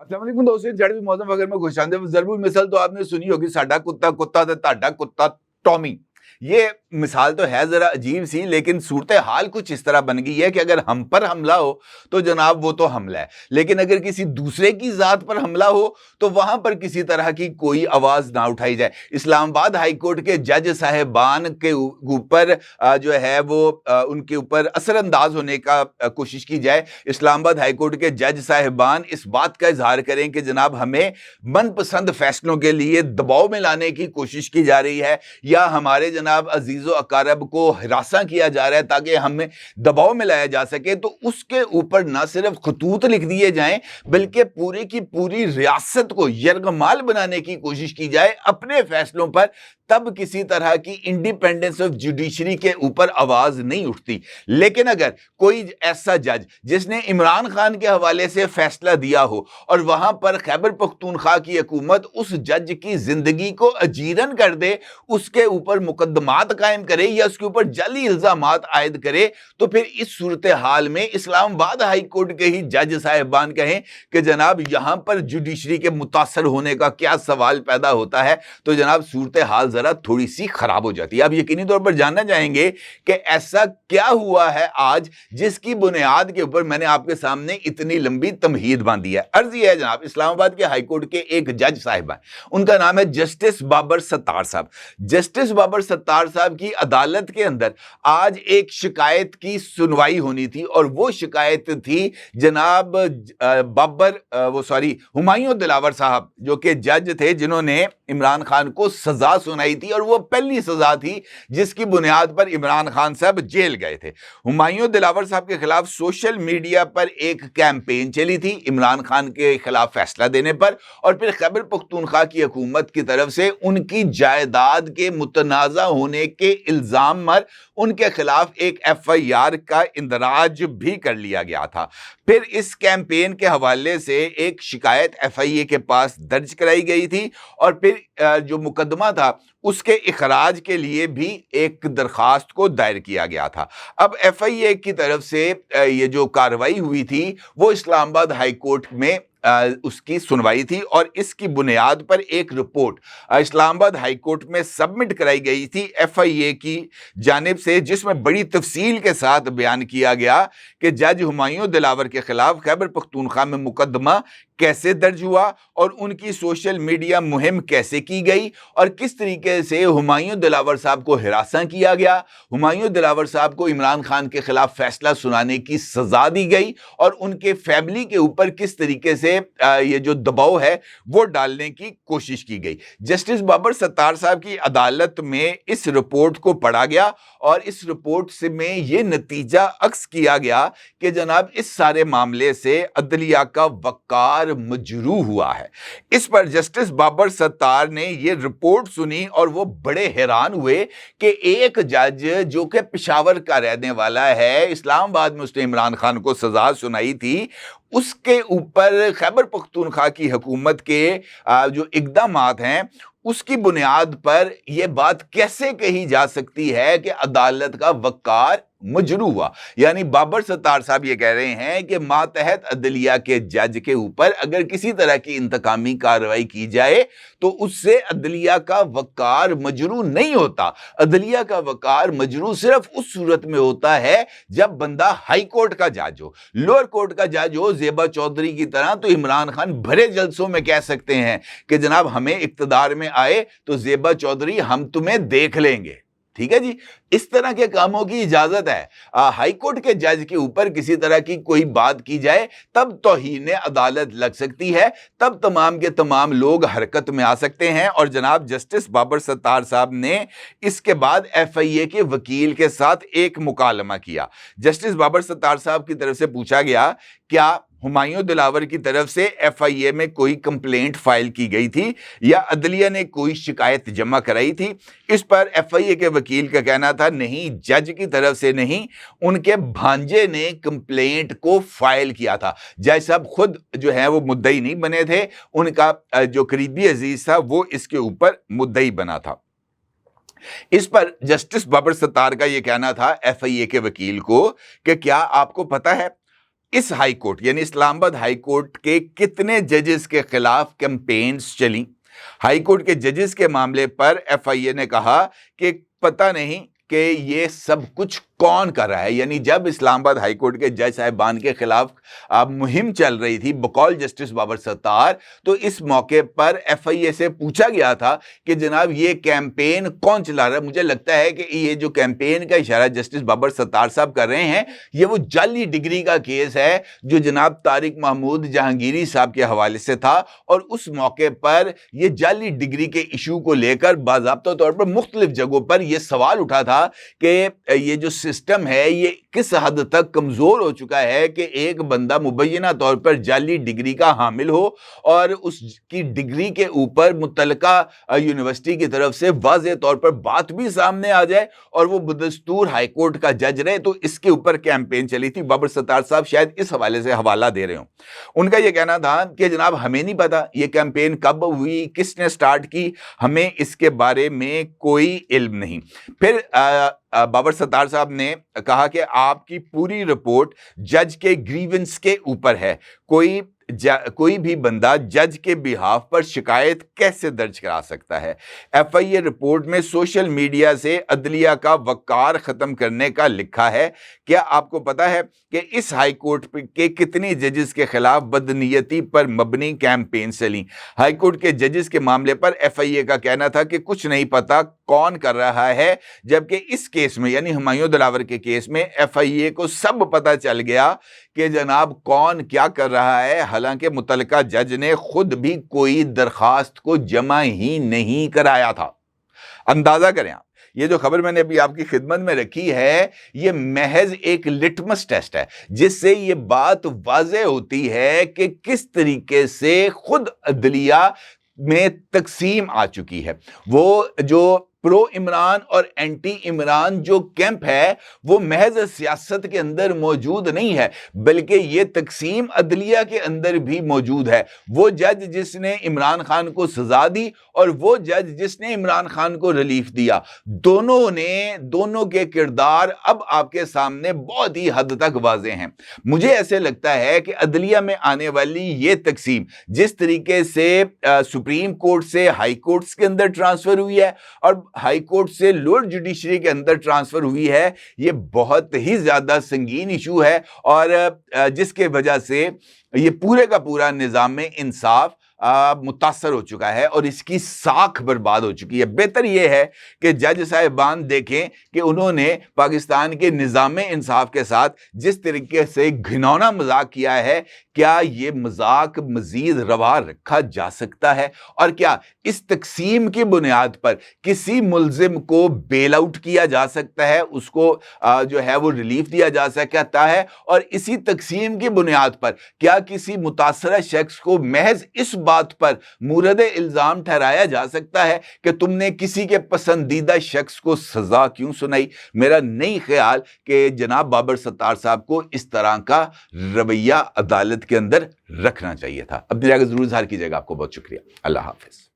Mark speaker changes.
Speaker 1: السلام علیکم دوستو، جڑ بھی موسم وغیرہ میں خوش آمدید۔ ضرب المثل تو آپ نے سنی ہوگی، ساڈا کتا کتا تے تہاڈا کتا ٹامی۔ یہ مثال تو ہے ذرا عجیب سی، لیکن صورتحال کچھ اس طرح بن گئی ہے کہ اگر ہم پر حملہ ہو تو جناب وہ تو حملہ ہے، لیکن اگر کسی دوسرے کی ذات پر حملہ ہو تو وہاں پر کسی طرح کی کوئی آواز نہ اٹھائی جائے۔ اسلام آباد ہائی کورٹ کے جج صاحبان کے اوپر جو ہے وہ ان کے اوپر اثر انداز ہونے کا کوشش کی جائے۔ اسلام آباد ہائی کورٹ کے جج صاحبان اس بات کا اظہار کریں کہ جناب ہمیں من پسند فیصلوں کے لیے دباؤ میں لانے کی کوشش کی جا رہی ہے، یا ہمارے جناب عزیز و اقارب کو ہراساں کیا جا رہا ہے تاکہ ہمیں دباؤ میں لایا جا سکے، تو اس کے اوپر نہ صرف خطوط لکھ دیے جائیں بلکہ پوری کی پوری ریاست کو یرغمال بنانے کی کوشش کی جائے اپنے فیصلوں پر۔ تب کسی طرح کی انڈیپینڈنس آف جوڈیشری کے اوپر آواز نہیں اٹھتی۔ لیکن اگر کوئی ایسا جج جس نے عمران خان کے حوالے سے فیصلہ دیا ہو اور وہاں پر خیبر پختونخوا کی حکومت اس جج کی زندگی کو اجیرن کر دے، اس کے اوپر مقدمات قائم کرے یا اس کے اوپر جعلی الزامات عائد کرے، تو پھر اس صورتحال میں اسلام آباد ہائی کورٹ کے ہی جج صاحبان کہیں کہ جناب یہاں پر جوڈیشری کے متاثر ہونے کا کیا سوال پیدا ہوتا ہے، تو جناب صورتحال ذرا تھوڑی سی خراب ہو جاتی ہے۔ آپ یقینی طور پر جاننا چاہیں گے کہ ایسا کیا ہوا ہے آج جس کی بنیاد کے اوپر میں نے آپ کے سامنے اتنی لمبی تمہید باندھی ہے۔ عرض یہ ہے جناب، اسلام آباد کے ہائی کورٹ کے ایک جج صاحب ہیں، ان کا نام ہے جسٹس بابر ستار صاحب۔ جسٹس بابر ستار صاحب کی عدالت کے اندر آج ایک شکایت کی سنوائی ہونی تھی، اور وہ شکایت تھی جناب ہمایوں دلاور صاحب، جو کہ جج تھے جنہوں نے عمران خان کو سزا سنائی تھی، اور وہ پہلی سزا تھی جس کی بنیاد پر عمران خان صاحب جیل گئے تھے۔ ہمایوں دلاور صاحب کے خلاف سوشل میڈیا پر ایک کیمپین چلی تھی عمران خان کے خلاف فیصلہ دینے پر، اور پھر خیبر پختونخوا کی حکومت کی طرف سے ان کی جائیداد کے متنازع ہونے کے الزام پر ان کے خلاف ایک ایف آئی آر کا اندراج بھی کر لیا گیا تھا۔ پھر اس کیمپین کے حوالے سے ایک شکایت ایف آئی اے کے پاس درج کرائی گئی تھی، اور پھر جو مقدمہ تھا اس کے اخراج کے لیے بھی ایک درخواست کو دائر کیا گیا تھا۔ اب ایف آئی اے کی طرف سے یہ جو کارروائی ہوئی تھی وہ اسلام آباد ہائی کورٹ میں اس کی سنوائی تھی، اور اس کی بنیاد پر ایک رپورٹ اسلام آباد ہائی کورٹ میں سبمٹ کرائی گئی تھی ایف آئی اے کی جانب سے، جس میں بڑی تفصیل کے ساتھ بیان کیا گیا کہ جج ہمایوں دلاور کے خلاف خیبر پختونخوا میں مقدمہ کیسے درج ہوا، اور ان کی سوشل میڈیا مہم کیسے کی گئی، اور کس طریقے سے ہمایوں دلاور صاحب کو ہراساں کیا گیا، ہمایوں دلاور صاحب کو عمران خان کے خلاف فیصلہ سنانے کی سزا دی گئی، اور ان کے فیملی کے اوپر کس طریقے سے یہ جو دباؤ ہے وہ ڈالنے کی کوشش کی گئی۔ جسٹس بابر ستار صاحب کی عدالت میں اس رپورٹ کو پڑھا گیا، اور اس رپورٹ سے میں یہ نتیجہ اخذ کیا گیا کہ جناب اس سارے معاملے سے عدلیہ کا وقار مجروح ہوا ہے۔ اس پر جسٹس بابر ستار نے یہ رپورٹ سنی اور وہ بڑے حیران ہوئے کہ ایک جج جو کہ پشاور کا رہنے والا ہے، اسلام آباد میں اس نے عمران خان کو سزا سنائی تھی، اس کے اوپر خیبر پختونخوا کی حکومت کے جو اقدامات ہیں اس کی بنیاد پر یہ بات کیسے کہی جا سکتی ہے کہ عدالت کا وقار مجروح ہوا۔ یعنی بابر ستار صاحب یہ کہہ رہے ہیں کہ ماتحت عدلیہ کے جج کے اوپر اگر کسی طرح کی انتقامی کارروائی کی جائے تو اس سے عدلیہ کا وقار مجروح نہیں ہوتا۔ عدلیہ کا وقار مجروح صرف اس صورت میں ہوتا ہے جب بندہ ہائی کورٹ کا جج ہو۔ لوئر کورٹ کا جج ہو زیبا چودھری کی طرح تو عمران خان بھرے جلسوں میں کہہ سکتے ہیں کہ جناب ہمیں اقتدار میں آئے تو زیبا چودھری ہم تمہیں دیکھ لیں گے، ٹھیک ہے جی، اس طرح کے کاموں کی اجازت ہے۔ ہائی کورٹ کے جج کے اوپر کسی طرح کی کوئی بات کی جائے تب توہین عدالت لگ سکتی ہے، تب تمام کے تمام لوگ حرکت میں آ سکتے ہیں۔ اور جناب جسٹس بابر ستار صاحب نے اس کے بعد ایف آئی اے کے وکیل کے ساتھ ایک مکالمہ کیا۔ جسٹس بابر ستار صاحب کی طرف سے پوچھا گیا کیا ہمایوں دلاور کی طرف سے ایف آئی اے میں کوئی کمپلینٹ فائل کی گئی تھی یا عدلیہ نے کوئی شکایت جمع کرائی تھی؟ اس پر ایف آئی اے کے وکیل کا کہنا تھا نہیں، جج کی طرف سے نہیں، ان کے بھانجے نے کمپلینٹ کو فائل کیا تھا۔ جج صاحب خود جو ہے وہ مدعی نہیں بنے تھے، ان کا جو قریبی عزیز تھا وہ اس کے اوپر مدعی بنا تھا۔ اس پر جسٹس بابر ستار کا یہ کہنا تھا ایف آئی اے کے وکیل کو کہ کیا آپ کو پتا ہے اس ہائی کورٹ یعنی اسلام آباد ہائی کورٹ کے کتنے ججز کے خلاف کیمپینز چلیں؟ ہائی کورٹ کے ججز کے معاملے پر ایف آئی اے نے کہا کہ پتہ نہیں کہ یہ سب کچھ کون کر رہا ہے. یعنی جب اسلام آباد ہائی کورٹ کے جج صاحبان کے خلاف مہم چل رہی تھی بقول جسٹس بابر ستار، تو اس موقع پر ایف آئی اے سے پوچھا گیا تھا کہ جناب یہ کیمپین کون چلا رہا ہے؟ مجھے لگتا ہے کہ یہ جو کیمپین کا اشارہ جسٹس بابر ستار صاحب کر رہے ہیں یہ وہ جعلی ڈگری کا کیس ہے جو جناب طارق محمود جہانگیری صاحب کے حوالے سے تھا، اور اس موقع پر یہ جعلی ڈگری کے ایشو کو لے کر باضابطہ طور پر مختلف جگہوں پر یہ سوال اٹھا تھا کہ یہ جو سسٹم ہے یہ کس حد تک کمزور ہو چکا ہے کہ ایک بندہ مبینہ طور پر جعلی ڈگری کا حامل ہو اور اس کی ڈگری کے اوپر متعلقہ یونیورسٹی کی طرف سے واضح طور پر بات بھی سامنے آ جائے اور وہ بدستور ہائی کورٹ کا جج رہے. تو اس کے اوپر کیمپین چلی تھی. بابر ستار صاحب شاید اس حوالے سے حوالہ دے رہے ہوں. ان کا یہ کہنا تھا کہ جناب ہمیں نہیں پتا یہ کیمپین کب ہوئی، کس نے سٹارٹ کی، ہمیں اس کے بارے میں کوئی علم نہیں. پھر بابر ستار صاحب نے کہا کہ آپ کی پوری رپورٹ جج کے گریونس کے اوپر ہے. کوئی بھی بندہ جج کے بہاف پر شکایت کیسے درج کرا سکتا ہے؟ ایف آئی اے رپورٹ میں سوشل میڈیا سے عدلیہ کا وقار ختم کرنے کا لکھا ہے. کیا آپ کو پتا ہے کہ اس ہائی کورٹ کے کتنی ججز کے خلاف بدنیتی پر مبنی کیمپین چلیں؟ ہائی کورٹ کے ججز کے معاملے پر ایف آئی اے کا کہنا تھا کہ کچھ نہیں پتا کون کر رہا ہے، جبکہ اس کیس میں یعنی ہمایوں دلاور کے کیس میں ایف آئی اے کو سب پتا چل گیا کہ جناب کون کیا کر رہا ہے، حالانکہ متعلقہ جج نے خود بھی کوئی درخواست کو جمع ہی نہیں کرایا تھا. اندازہ کریں آپ، یہ جو خبر میں نے ابھی آپ کی خدمت میں رکھی ہے یہ محض ایک لٹمس ٹیسٹ ہے جس سے یہ بات واضح ہوتی ہے کہ کس طریقے سے خود عدلیہ میں تقسیم آ چکی ہے. وہ جو پرو عمران اور اینٹی عمران جو کیمپ ہے وہ محض سیاست کے اندر موجود نہیں ہے، بلکہ یہ تقسیم عدلیہ کے اندر بھی موجود ہے. وہ جج جس نے عمران خان کو سزا دی اور وہ جج جس نے عمران خان کو ریلیف دیا، دونوں کے کردار اب آپ کے سامنے بہت ہی حد تک واضح ہیں. مجھے ایسے لگتا ہے کہ عدلیہ میں آنے والی یہ تقسیم جس طریقے سے سپریم کورٹ سے ہائی کورٹس کے اندر ٹرانسفر ہوئی ہے اور ہائی کورٹ سے لوور جوڈیشری کے اندر ٹرانسفر ہوئی ہے، یہ بہت ہی زیادہ سنگین ایشو ہے اور جس کے وجہ سے یہ پورے کا پورا نظام انصاف متاثر ہو چکا ہے اور اس کی ساکھ برباد ہو چکی ہے. بہتر یہ ہے کہ جج صاحبان دیکھیں کہ انہوں نے پاکستان کے نظام انصاف کے ساتھ جس طریقے سے گھنونا مذاق کیا ہے، کیا یہ مذاق مزید روا رکھا جا سکتا ہے؟ اور کیا اس تقسیم کی بنیاد پر کسی ملزم کو بیل آؤٹ کیا جا سکتا ہے، اس کو جو ہے وہ ریلیف دیا جا سکتا ہے؟ اور اسی تقسیم کی بنیاد پر کیا کسی متاثرہ شخص کو محض اس بات پر مورد الزام ٹھہرایا جا سکتا ہے کہ تم نے کسی کے پسندیدہ شخص کو سزا کیوں سنائی؟ میرا نہیں خیال کہ جناب بابر ستار صاحب کو اس طرح کا رویہ عدالت کے اندر رکھنا چاہیے تھا. اپنی رائے ضرور اظہار کیجیے گا. آپ کو بہت شکریہ. اللہ حافظ.